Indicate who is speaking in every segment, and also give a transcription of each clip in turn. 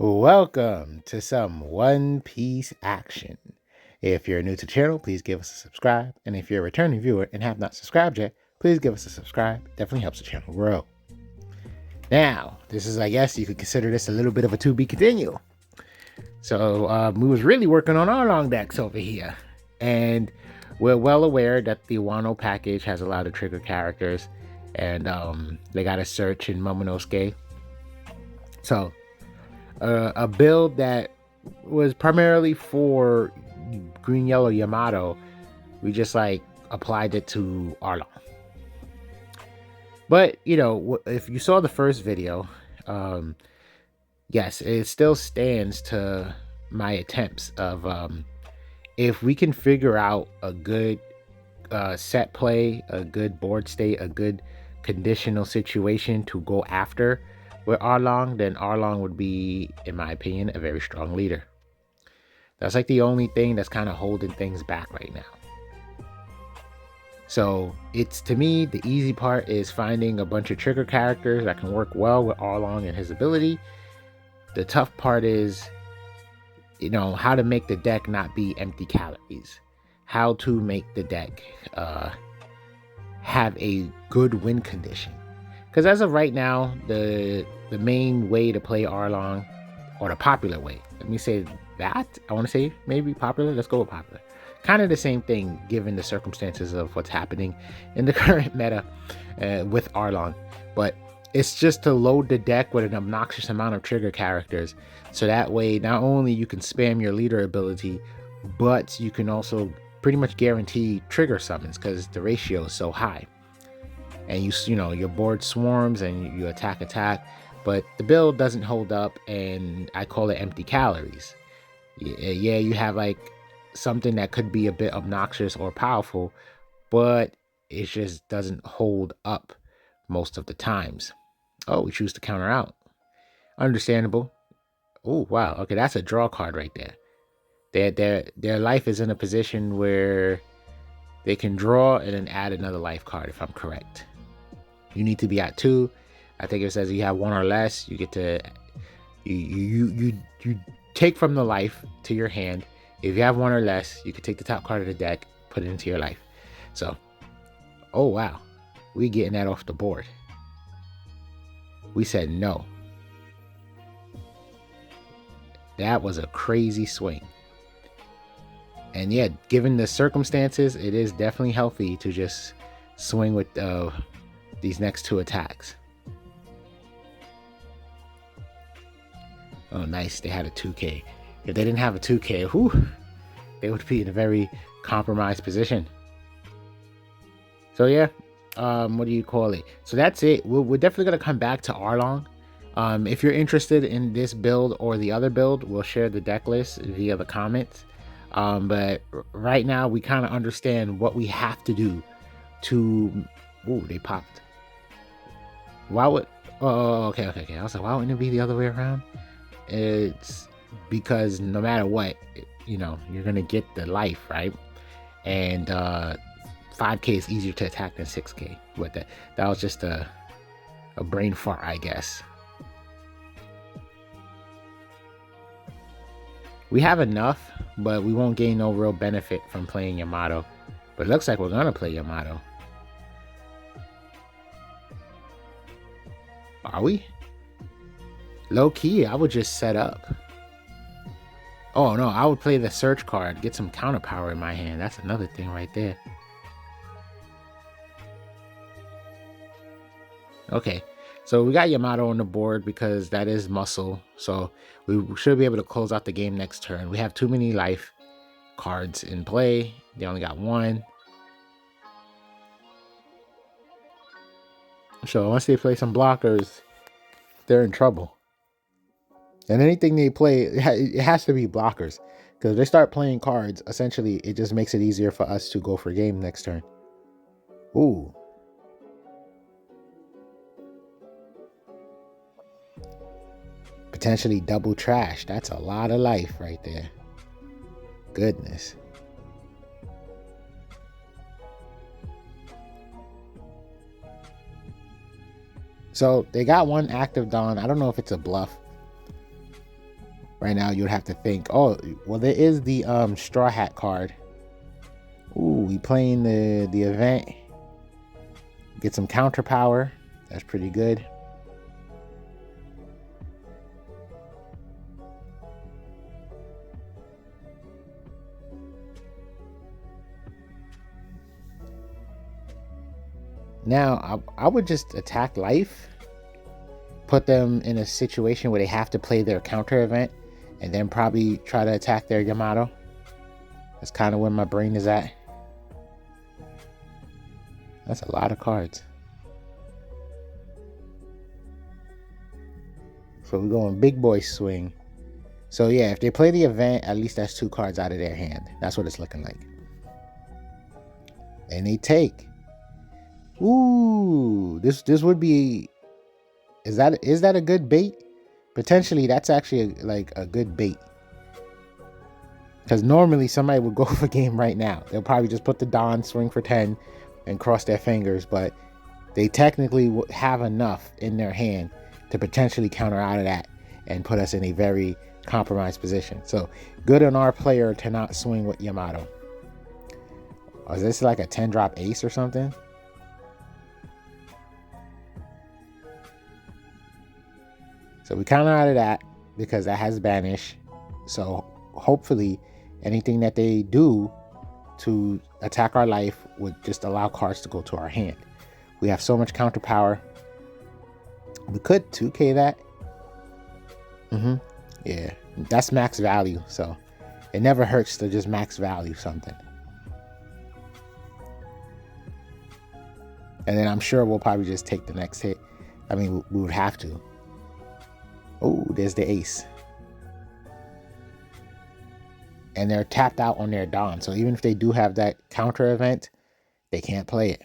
Speaker 1: Welcome to some One Piece action. If you're new to the channel, please give us a subscribe. And if you're a returning viewer and have not subscribed yet, please give us a subscribe. Definitely helps the channel grow. Now, this is, I guess you could consider this a little bit of a to be continue. So we was really working on Arlong decks over here. And we're well aware that the Wano package has a lot of trigger characters. And they got a search in Momonosuke. So a build that was primarily for green yellow Yamato, we just like applied it to Arlong. But you know, if you saw the first video, yes, it still stands to my attempts of if we can figure out a good set play, a good board state, a good conditional situation to go after with Arlong, then Arlong would be, in my opinion, a very strong leader. That's like the only thing that's kind of holding things back right now. So it's, to me, the easy part is finding a bunch of trigger characters that can work well with Arlong and his ability. The tough part is, you know, how to make the deck not be empty calories. How to make the deck have a good win condition. Because as of right now, the main way to play Arlong, or the popular way, let me say that, I want to say maybe popular, let's go with popular. Kind of the same thing given the circumstances of what's happening in the current meta with Arlong. But it's just to load the deck with an obnoxious amount of trigger characters. So that way, not only you can spam your leader ability, but you can also pretty much guarantee trigger summons because the ratio is so high. And you know, your board swarms and you attack, but the build doesn't hold up, and I call it empty calories. Yeah, you have like something that could be a bit obnoxious or powerful, but it just doesn't hold up most of the times. Oh, we choose to counter out. Understandable. Oh, wow. Okay, that's a draw card right there. Their life is in a position where they can draw and then add another life card, if I'm correct. You need to be at 2. I think it says you have 1 or less. You get to you take from the life to your hand. If you have 1 or less, you can take the top card of the deck, put it into your life. So, oh wow, we getting that off the board. We said no. That was a crazy swing. And yeah, given the circumstances, it is definitely healthy to just swing with these next 2 attacks. Oh, nice. They had a 2K. If they didn't have a 2K, whew, they would be in a very compromised position. So yeah, what do you call it? So that's it. We're definitely going to come back to Arlong. If you're interested in this build or the other build, we'll share the deck list via the comments. But right now, we kind of understand what we have to do to... Ooh, they popped. Why would... Oh, okay. I was like, why wouldn't it be the other way around? It's because no matter what, you know, you're going to get the life, right? And 5K is easier to attack than 6K. But that was just a brain fart, I guess. We have enough, but we won't gain no real benefit from playing Yamato. But it looks like we're going to play Yamato. Are we? Low key, I would just set up. Oh no, I would play the search card, get some counter power in my hand. That's another thing right there. Okay, so we got Yamato on the board because that is muscle. So we should be able to close out the game next turn. We have too many life cards in play. They only got 1. So once they play some blockers, they're in trouble. And anything they play, it has to be blockers. Because if they start playing cards, essentially, it just makes it easier for us to go for game next turn. Ooh. Potentially double trash. That's a lot of life right there. Goodness. So they got 1 active Dawn. I don't know if it's a bluff. Right now, you'd have to think, oh, well, there is the Straw Hat card. Ooh, we playing the event. Get some counter power. That's pretty good. Now, I would just attack life, put them in a situation where they have to play their counter event, and then probably try to attack their Yamato. That's kind of where my brain is at. That's a lot of cards. So we're going big boy swing. So yeah, if they play the event, at least that's 2 cards out of their hand. That's what it's looking like. And they take. Ooh, this would be. Is that a good bait? Potentially, that's actually like a good bait. Because normally somebody would go for game right now. They'll probably just put the Don, swing for 10, and cross their fingers. But they technically have enough in their hand to potentially counter out of that and put us in a very compromised position. So good on our player to not swing with Yamato. Or is this like a 10-drop ace or something? So we counter out of that because that has banish. So hopefully anything that they do to attack our life would just allow cards to go to our hand. We have so much counter power. We could 2K that. Yeah, that's max value. So it never hurts to just max value something. And then I'm sure we'll probably just take the next hit. I mean, we would have to. Oh, there's the ace. And they're tapped out on their Don. So even if they do have that counter event, they can't play it.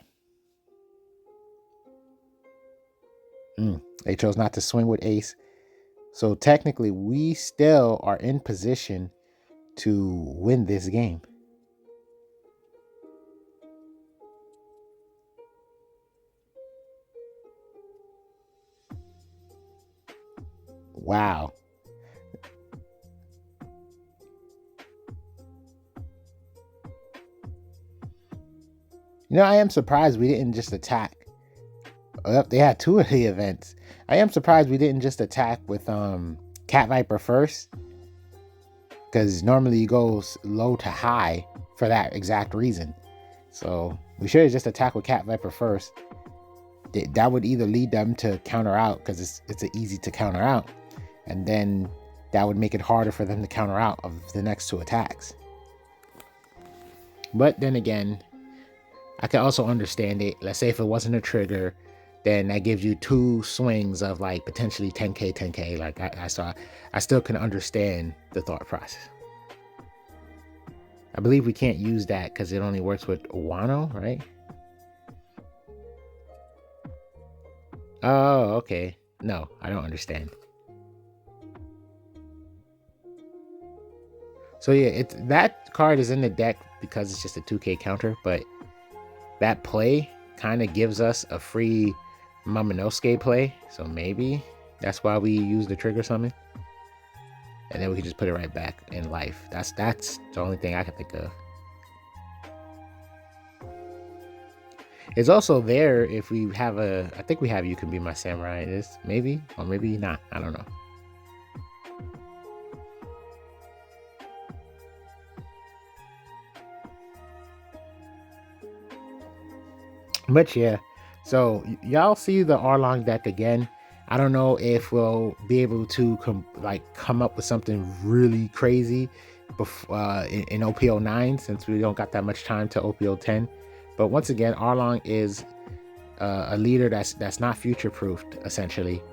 Speaker 1: They chose not to swing with ace. So technically, we still are in position to win this game. Wow. You know, I am surprised we didn't just attack. They had 2 of the events. I am surprised we didn't just attack with Cat Viper first. Because normally you go low to high for that exact reason. So we should have just attacked with Cat Viper first. That would either lead them to counter out because it's easy to counter out. And then that would make it harder for them to counter out of the next 2 attacks. But then again, I can also understand it. Let's say if it wasn't a trigger, then that gives you 2 swings of like potentially 10k. Like I still can understand the thought process. I believe we can't use that because it only works with Wano, right? Oh, okay. No, I don't understand. So yeah, that card is in the deck because it's just a 2k counter, but that play kind of gives us a free Momonosuke play. So maybe that's why we use the trigger summon. And then we can just put it right back in life. That's the only thing I can think of. It's also there if we have I think we have You Can Be My Samurai. It is, maybe, or maybe not. I don't know. But yeah, so y'all see the Arlong deck again. I don't know if we'll be able to come up with something really crazy in OP09 since we don't got that much time to OP10. But once again, Arlong is a leader that's not future proofed essentially.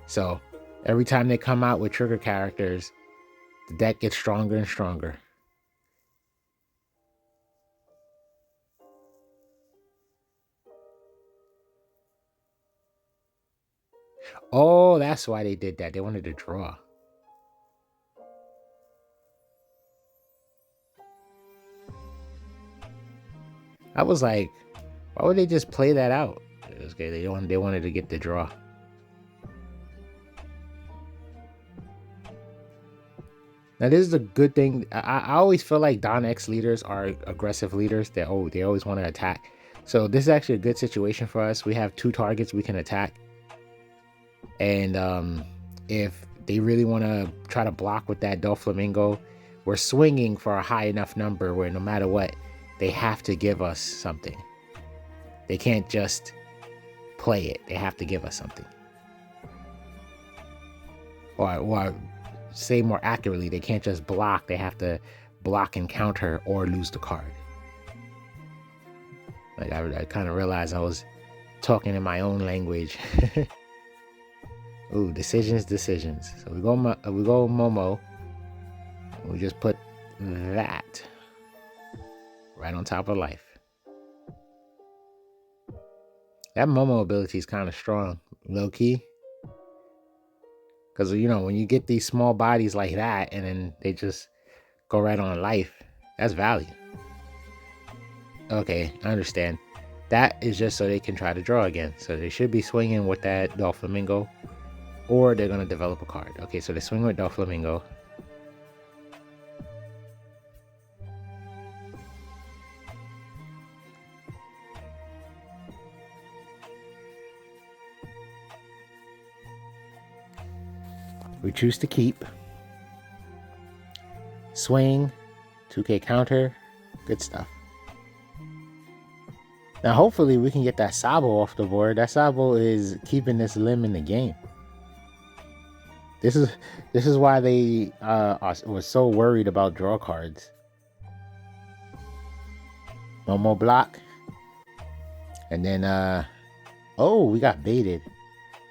Speaker 1: So every time they come out with trigger characters, the deck gets stronger and stronger. Oh, that's why they did that. They wanted to draw. I was like, why would they just play that out? It was okay. They wanted to get the draw. Now this is a good thing. I always feel like Don X leaders are aggressive leaders. They always want to attack. So this is actually a good situation for us. We have 2 targets we can attack. And if they really want to try to block with that Doflamingo, we're swinging for a high enough number where no matter what, they have to give us something. They can't just play it. They have to give us something. Or say more accurately, they can't just block. They have to block and counter or lose the card. Like I kind of realized I was talking in my own language. Ooh, decisions. So we go Momo. We just put that right on top of life. That Momo ability is kind of strong, low key. Because, you know, when you get these small bodies like that and then they just go right on life, that's value. Okay, I understand. That is just so they can try to draw again. So they should be swinging with that Doflamingo, or they're going to develop a card. Okay, so they swing with Doflamingo. We choose to keep. Swing, 2K counter, good stuff. Now hopefully we can get that Sabo off the board. That Sabo is keeping this Lim in the game. This is why they was so worried about draw cards. Momo block. And then oh, we got baited.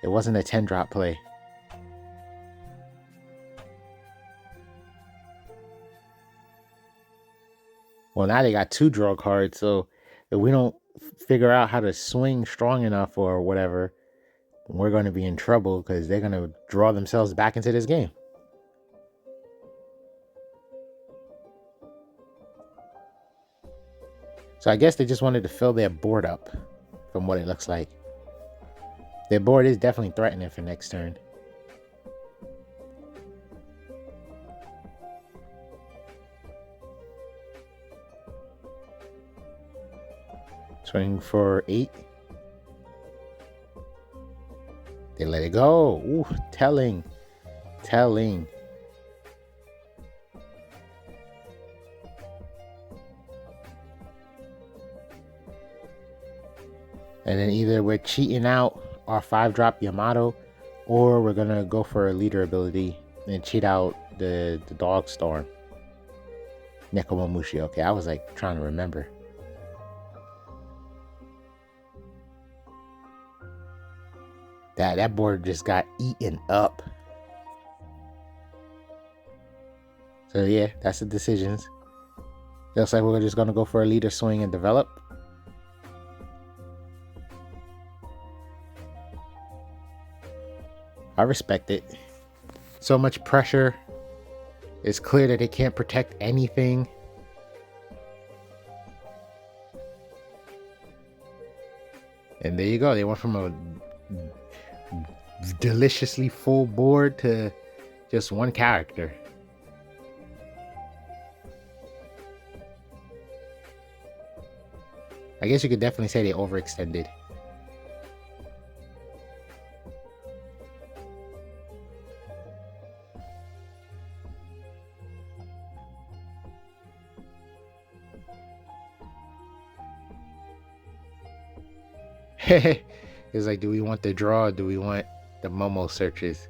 Speaker 1: It wasn't a 10-drop play. Well, now they got 2 draw cards, so if we don't figure out how to swing strong enough or whatever, we're going to be in trouble because they're going to draw themselves back into this game. So I guess they just wanted to fill their board up from what it looks like. Their board is definitely threatening for next turn. Swing for 8. They let it go. Ooh, telling. And then either we're cheating out our 5-drop Yamato, or we're gonna go for a leader ability and cheat out the Dog Storm. Nekomamushi. Okay, I was like trying to remember. That board just got eaten up. So yeah, that's the decisions. Looks like we're just gonna go for a leader swing and develop. I respect it. So much pressure. It's clear that they can't protect anything. And there you go. They went from a deliciously full board to just one character. I guess you could definitely say they overextended. It's like, do we want the draw or do we want the Momo searches?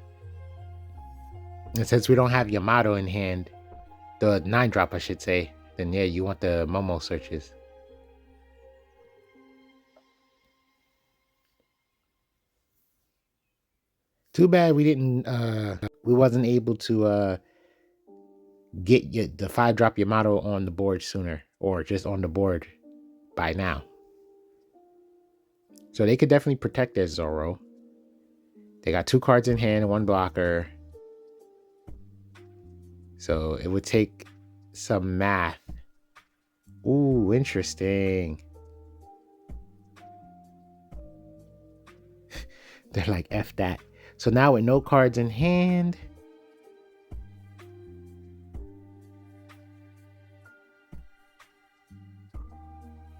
Speaker 1: And since we don't have Yamato in hand, the 9-drop I should say, then yeah, you want the Momo searches. Too bad we didn't we wasn't able to get the 5-drop Yamato on the board sooner, or just on the board by now. So they could definitely protect their Zoro. They got 2 cards in hand and 1 blocker. So it would take some math. Ooh, interesting. They're like, F that. So now with no cards in hand,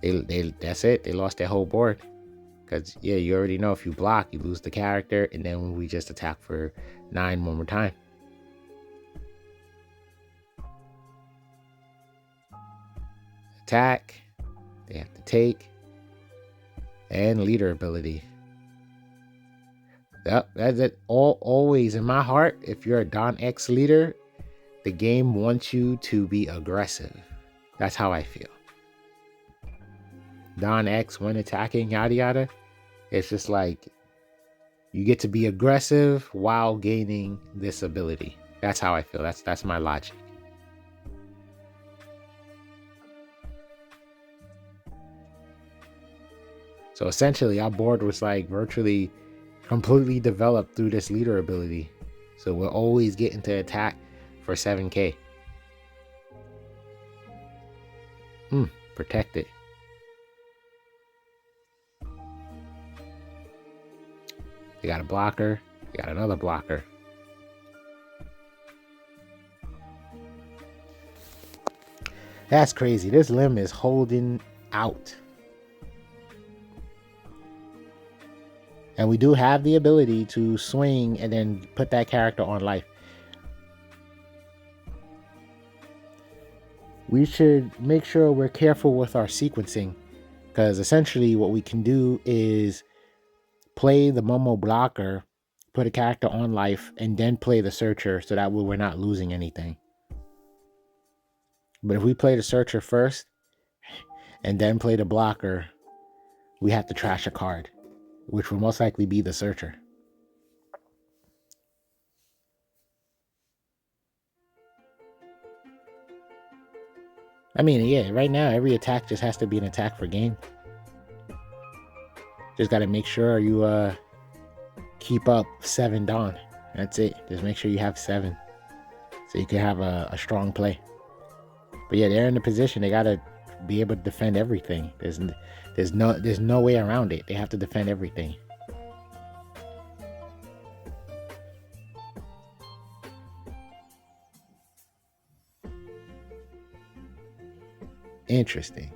Speaker 1: That's it. They lost their whole board. Because, yeah, you already know if you block, you lose the character. And then we just attack for 9 one more time. Attack. They have to take. And leader ability. Yep, that's it. Always in my heart, if you're a Don X leader, the game wants you to be aggressive. That's how I feel. Don X, when attacking, yada yada, it's just like you get to be aggressive while gaining this ability. That's how I feel. That's my logic. So essentially, our board was like virtually completely developed through this leader ability. So we're always getting to attack for 7k. Protect it. They got a blocker. They got another blocker. That's crazy. This Lim is holding out. And we do have the ability to swing and then put that character on life. We should make sure we're careful with our sequencing, because essentially what we can do is play the Momo blocker, put a character on life, and then play the searcher, so that way we're not losing anything. But if we play the searcher first and then play the blocker, we have to trash a card, which will most likely be the searcher. I mean, yeah, right now every attack just has to be an attack for game. Just got to make sure you keep up 7 Dawn. That's it. Just make sure you have 7, so you can have a strong play. But yeah, they're in the position. They got to be able to defend everything. There's no way around it. They have to defend everything. Interesting.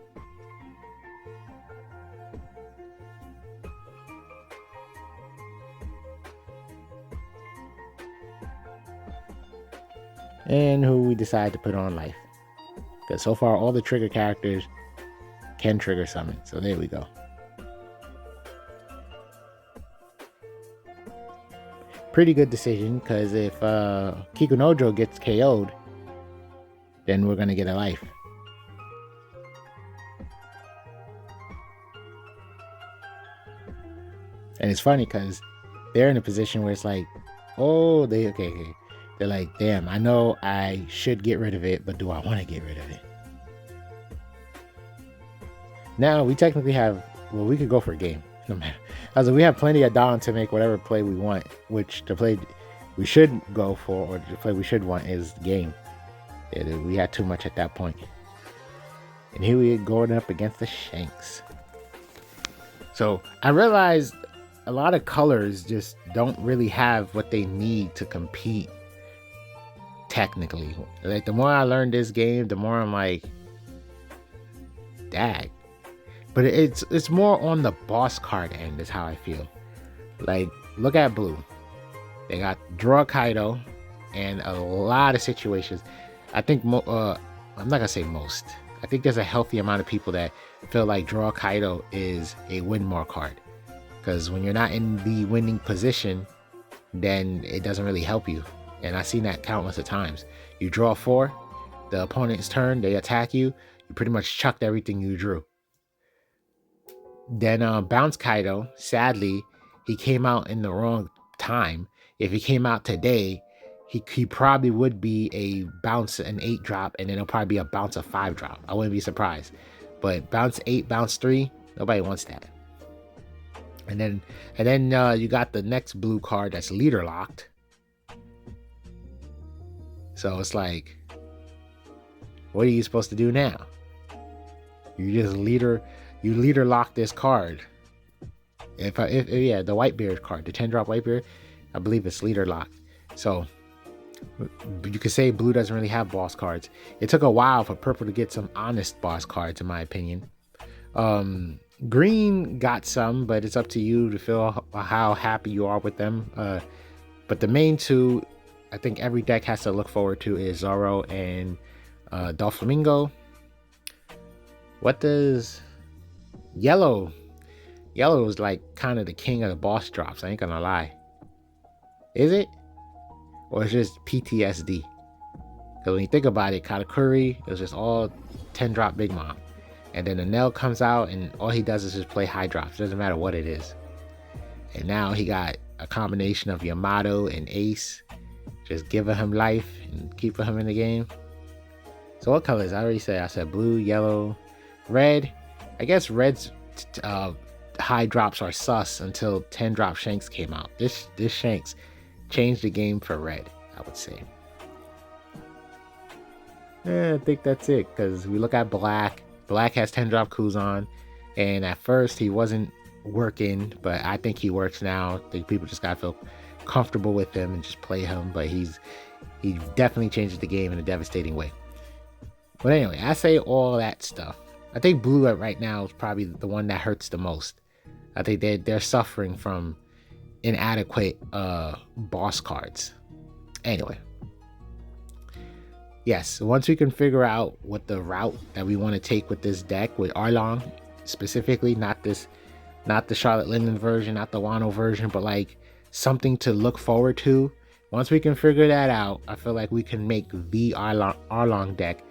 Speaker 1: And who we decide to put on life. Because so far all the trigger characters can trigger summon. So there we go. Pretty good decision, because if Kikunojo gets KO'd, then we're going to get a life. And it's funny because they're in a position where it's like, oh, okay. They're like, damn, I know I should get rid of it, but do I want to get rid of it? Now we technically have, well, we could go for a game. No matter. I was like, we have plenty of Dawn to make whatever play we want, which the play we should go for, or the play we should want, is game. Yeah, we had too much at that point. And here we are going up against the Shanks. So I realized a lot of colors just don't really have what they need to compete technically. Like, the more I learn this game, the more I'm like, dag. But it's more on the boss card end is how I feel. Like, look at blue. They got Draw Kaido and a lot of situations. I think I'm not gonna say most. I think there's a healthy amount of people that feel like Draw Kaido is a win more card. Because when you're not in the winning position, then it doesn't really help you. And I've seen that countless of times. You draw 4, the opponent's turn, they attack you, you pretty much chucked everything you drew. Then Bounce Kaido, sadly, he came out in the wrong time. If he came out today, he probably would be a bounce an 8 drop, and then it'll probably be a bounce a 5 drop. I wouldn't be surprised. But bounce 8, bounce 3, nobody wants that. And then you got the next blue card that's leader locked. So it's like, what are you supposed to do now? You just leader lock this card. If the Whitebeard card, the 10-drop Whitebeard, I believe it's leader locked. So you could say blue doesn't really have boss cards. It took a while for purple to get some honest boss cards, in my opinion. Green got some, but it's up to you to feel how happy you are with them. But the main two, I think every deck has to look forward to is Zoro and Doflamingo. What does Yellow? Yellow is like kind of the king of the boss drops. I ain't gonna lie. Is it? Or it's just PTSD? Because when you think about it, Katakuri, it was just all 10 drop Big Mom. And then Enel comes out and all he does is just play high drops. Doesn't matter what it is. And now he got a combination of Yamato and Ace, just giving him life and keeping him in the game. So what colors? I already said. I said blue, yellow, red. I guess red's high drops are sus until 10 drop Shanks came out. This Shanks changed the game for red, I would say. I think that's it, because we look at black. Black has 10 drop Kuzan, and at first he wasn't working, but I think he works now. I think people just gotta feel comfortable with him and just play him, but he definitely changes the game in a devastating way. But anyway, I say all that stuff. I think blue right now is probably the one that hurts the most. I think they're suffering from inadequate boss cards. Anyway, yes, once we can figure out what the route that we want to take with this deck, with Arlong specifically, not the Charlotte Linden version, not the Wano version, but like something to look forward to. Once we can figure that out, I feel like we can make the Arlong deck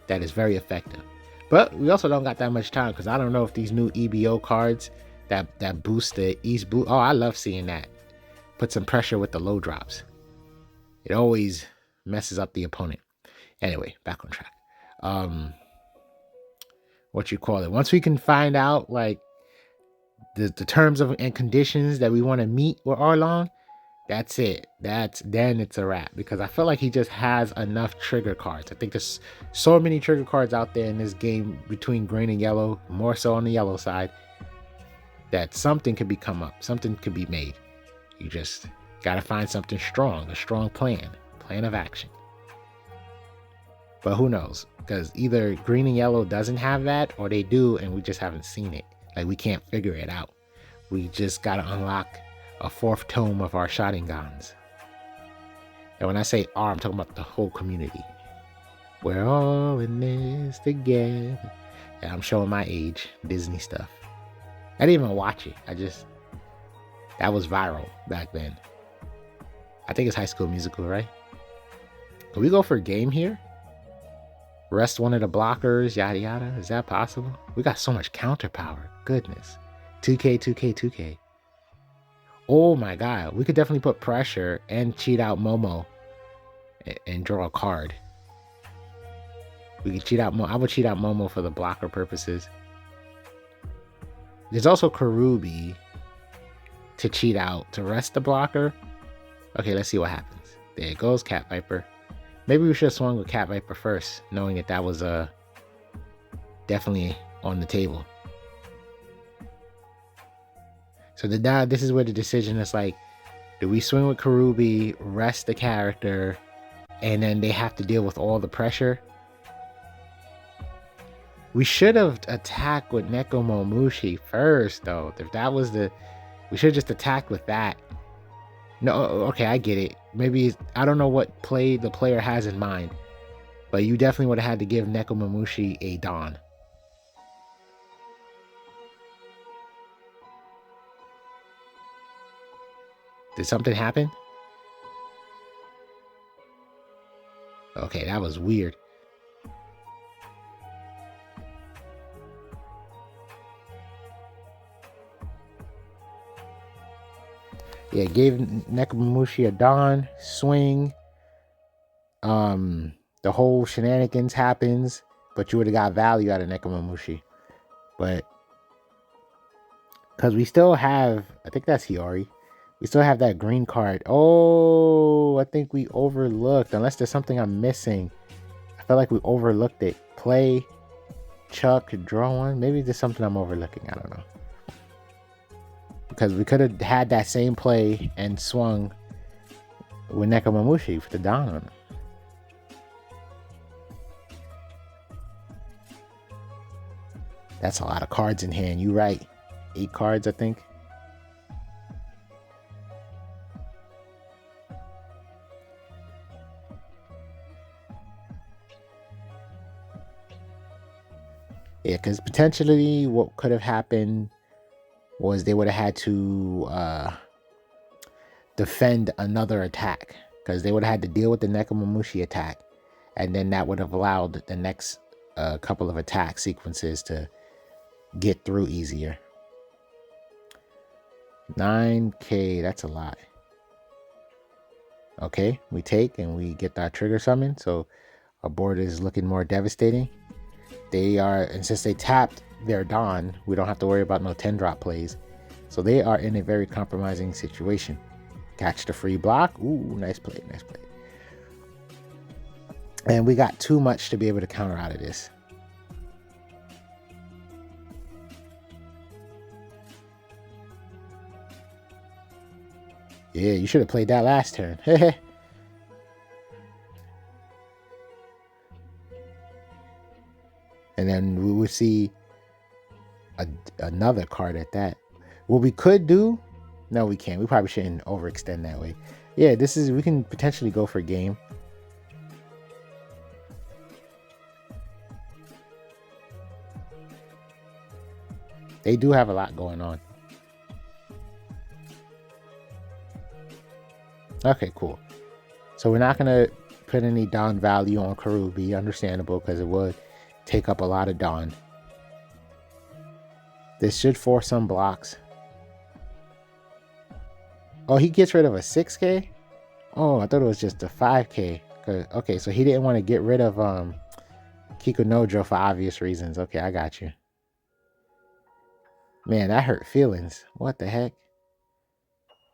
Speaker 1: that is very effective. But we also don't got that much time, because I don't know if these new EBO cards that boost the East boost. Oh, I love seeing that. Put some pressure with the low drops. It always messes up the opponent. Anyway, back on track. What you call it? Once we can find out like the terms of and conditions that we want to meet with Arlong, that's it. Then it's a wrap, because I feel like he just has enough trigger cards. I think there's so many trigger cards out there in this game between green and yellow, more so on the yellow side, that something could come up, something could be made. You just gotta find something strong, a strong plan of action. But who knows? Because either green and yellow doesn't have that, or they do and we just haven't seen it. Like, we can't figure it out. We just gotta unlock a fourth tome of our Sharingans. And when I say our, I'm talking about the whole community. We're all in this together. Yeah, I'm showing my age, Disney stuff. I didn't even watch it. That was viral back then. I think it's High School Musical, right? Can we go for a game here? Rest one of the blockers, yada yada. Is that possible? We got so much counter power. Goodness. 2K. Oh my god. We could definitely put pressure and cheat out Momo and draw a card. We could cheat out I would cheat out Momo for the blocker purposes. There's also Karubi to cheat out to rest the blocker. Okay, let's see what happens. There it goes, Cat Viper. Maybe we should have swung with Cat Viper first, knowing that was definitely on the table. So now this is where the decision is like, do we swing with Karubi, rest the character, and then they have to deal with all the pressure? We should have attacked with Nekomamushi first, though. If that was we should have just attacked with that. No, okay, I get it. Maybe, I don't know what play the player has in mind, but you definitely would have had to give Nekomamushi a Dawn. Did something happen? Okay, that was weird. Yeah, gave Nekomamushi a Dawn, swing. The whole shenanigans happens, but you would have got value out of Nekomamushi. But because we still have, I think that's Hiyori. We still have that green card. Oh, I think we overlooked, unless there's something I'm missing. I feel like we overlooked it. Play, Chuck, draw one. Maybe there's something I'm overlooking. I don't know. Because we could have had that same play and swung with Nekomamushi for the Dawn on him. That's a lot of cards in hand. You right. 8 cards, I think. Yeah, because potentially what could have happened was they would have had to defend another attack, because they would have had to deal with the Nekomamushi attack, and then that would have allowed the next couple of attack sequences to get through easier. 9k, that's a lot. Okay, we take and we get our trigger summon, so our board is looking more devastating. They are, and since they tapped their Dawn, we don't have to worry about no 10 drop plays. So they are in a very compromising situation. Catch the free block. Ooh, nice play, nice play. And we got too much to be able to counter out of this. Yeah, you should have played that last turn. And then we would see another card at that. What we could do, no, we can't. We probably shouldn't overextend that way. Yeah, this is, we can potentially go for game. They do have a lot going on. Okay, cool. So we're not going to put any Dawn value on Karubi. Understandable, because it would take up a lot of Dawn. This should force some blocks. Oh, he gets rid of a 6k? Oh, I thought it was just a 5k. Okay, so he didn't want to get rid of Kikunojo for obvious reasons. Okay, I got you. Man, that hurt feelings. What the heck?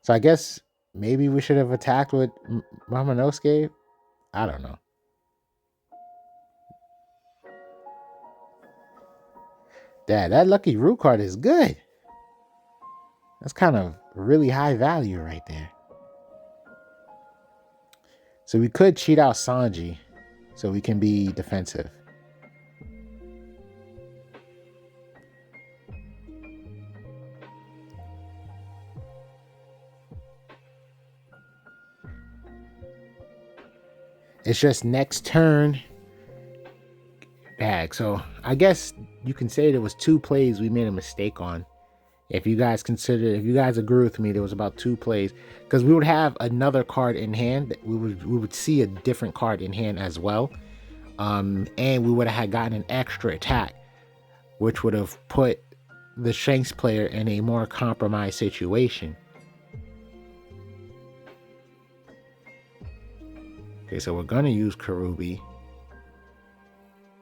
Speaker 1: So I guess maybe we should have attacked with Momonosuke? I don't know. That Lucky Root card is good. That's kind of really high value right there. So we could cheat out Sanji so we can be defensive. It's just next turn bag. So I guess you can say there was 2 plays we made a mistake on. If you guys agree with me, there was about 2 plays, because we would have another card in hand. We would see a different card in hand as well, and we would have gotten an extra attack, which would have put the Shanks player in a more compromised situation. Okay, so we're gonna use Karubi.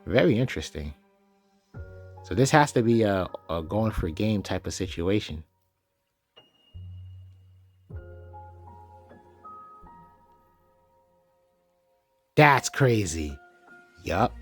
Speaker 1: Very interesting. So this has to be a going for game type of situation. That's crazy. Yup.